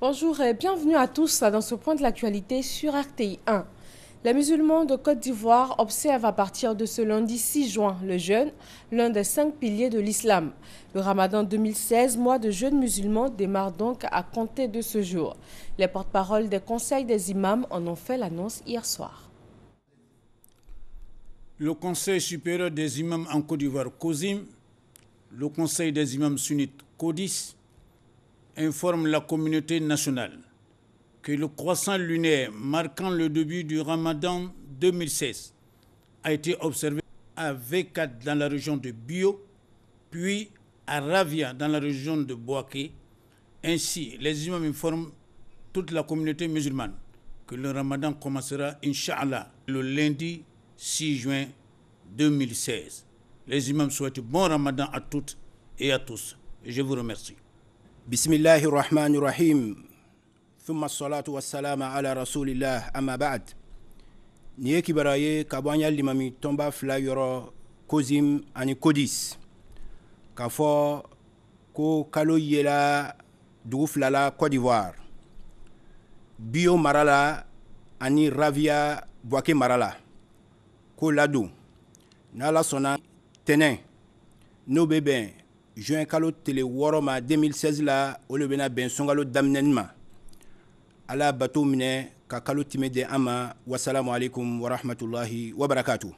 Bonjour et bienvenue à tous dans ce point de l'actualité sur RTI 1. Les musulmans de Côte d'Ivoire observent à partir de ce lundi 6 juin le jeûne, l'un des 5 piliers de l'islam. Le Ramadan 2016, mois de jeûne musulman, démarre donc à compter de ce jour. Les porte-paroles des conseils des imams en ont fait l'annonce hier soir. Le Conseil supérieur des imams en Côte d'Ivoire, COSIM, le Conseil des imams sunnites, CODIS, informe la communauté nationale que le croissant lunaire marquant le début du Ramadan 2016 a été observé à V4 dans la région de Bio, puis à Ravia dans la région de Bouaké. Ainsi, les imams informent toute la communauté musulmane que le Ramadan commencera, Inch'Allah, le lundi 6 juin 2016. Les imams souhaitent bon Ramadan à toutes et à tous. Et je vous remercie. Bismillahir Rahmanir Rahim. Thumma salatu wassalama ala rasulillah amma ba'd. Niye kibaraye kabanya limami tomba fla yoro COSIM ani CODIS. Kafo ko kalo yela dugu flala Côte d'Ivoire. Bio marala ani Ravia Bouaké marala. Ko ladu. Nala sona tenen. No beben. Juin kalo tele woroma 2016 la olebena ben songalo damnenma ala bato mine ka kalo timede ama wassalamu alaikum wa rahmatullahi wa barakatuh.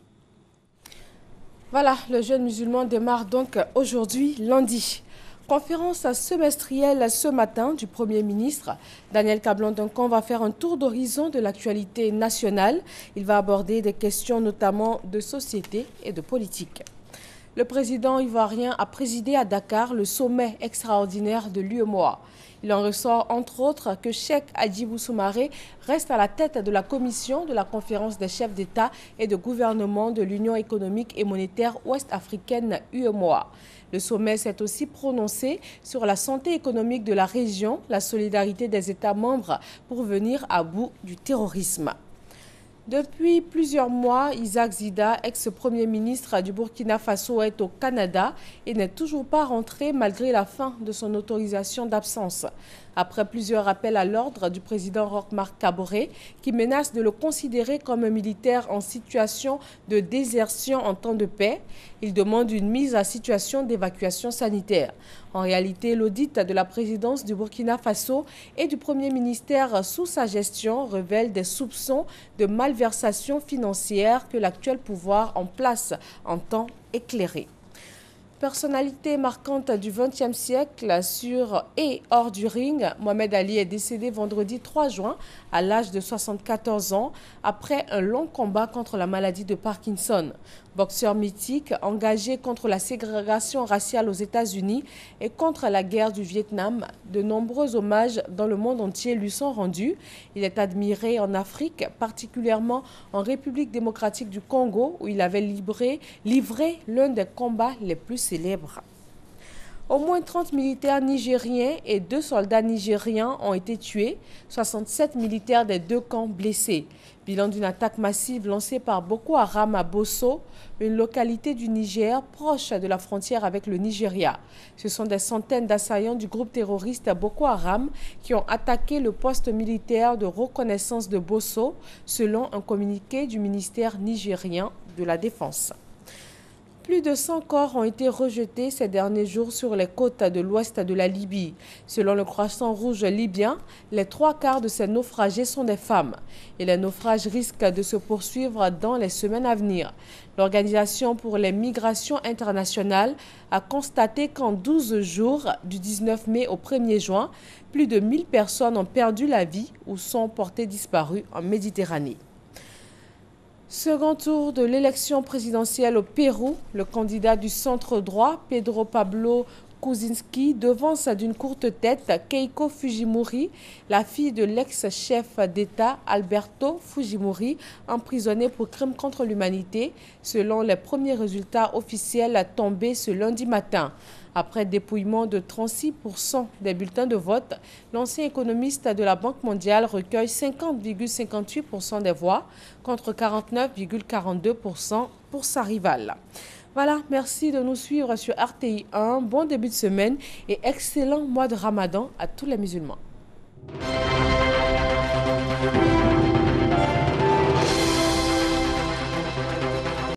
Voilà, le jeûne musulman démarre donc aujourd'hui, lundi. Conférence semestrielle ce matin du Premier ministre. Daniel Kablan-Duncan va faire un tour d'horizon de l'actualité nationale. Il va aborder des questions notamment de société et de politique. Le président ivoirien a présidé à Dakar le sommet extraordinaire de l'UEMOA. Il en ressort entre autres que Cheikh Hadjibou Soumaré reste à la tête de la commission de la conférence des chefs d'État et de gouvernement de l'Union économique et monétaire ouest-africaine UEMOA. Le sommet s'est aussi prononcé sur la santé économique de la région, la solidarité des États membres pour venir à bout du terrorisme. Depuis plusieurs mois, Isaac Zida, ex-premier ministre du Burkina Faso, est au Canada et n'est toujours pas rentré malgré la fin de son autorisation d'absence. Après plusieurs appels à l'ordre du président Roch-Marc Kaboré, qui menace de le considérer comme un militaire en situation de désertion en temps de paix, il demande une mise à situation d'évacuation sanitaire. En réalité, l'audit de la présidence du Burkina Faso et du Premier ministère sous sa gestion révèle des soupçons de malversation financière que l'actuel pouvoir en place entend éclairer. Personnalité marquante du XXe siècle sur et hors du ring, Mohamed Ali est décédé vendredi 3 juin à l'âge de 74 ans après un long combat contre la maladie de Parkinson. Boxeur mythique, engagé contre la ségrégation raciale aux États-Unis et contre la guerre du Vietnam, de nombreux hommages dans le monde entier lui sont rendus. Il est admiré en Afrique, particulièrement en République démocratique du Congo, où il avait livré l'un des combats les plus célèbres. Au moins 30 militaires nigériens et 2 soldats nigérians ont été tués, 67 militaires des 2 camps blessés. Bilan d'une attaque massive lancée par Boko Haram à Bosso, une localité du Niger proche de la frontière avec le Nigeria. Ce sont des centaines d'assaillants du groupe terroriste Boko Haram qui ont attaqué le poste militaire de reconnaissance de Bosso, selon un communiqué du ministère nigérien de la Défense. Plus de 100 corps ont été rejetés ces derniers jours sur les côtes de l'ouest de la Libye. Selon le Croissant Rouge libyen, les 3/4 de ces naufragés sont des femmes. Et les naufrages risquent de se poursuivre dans les semaines à venir. L'Organisation pour les migrations internationales a constaté qu'en 12 jours, du 19 mai au 1er juin, plus de 1000 personnes ont perdu la vie ou sont portées disparues en Méditerranée. Second tour de l'élection présidentielle au Pérou, le candidat du centre droit, Pedro Pablo Kuczynski, devance d'une courte tête Keiko Fujimori, la fille de l'ex-chef d'État Alberto Fujimori, emprisonnée pour crimes contre l'humanité, selon les premiers résultats officiels tombés ce lundi matin. Après dépouillement de 36% des bulletins de vote, l'ancien économiste de la Banque mondiale recueille 50,58% des voix contre 49,42% pour sa rivale. Voilà, merci de nous suivre sur RTI 1. Bon début de semaine et excellent mois de Ramadan à tous les musulmans.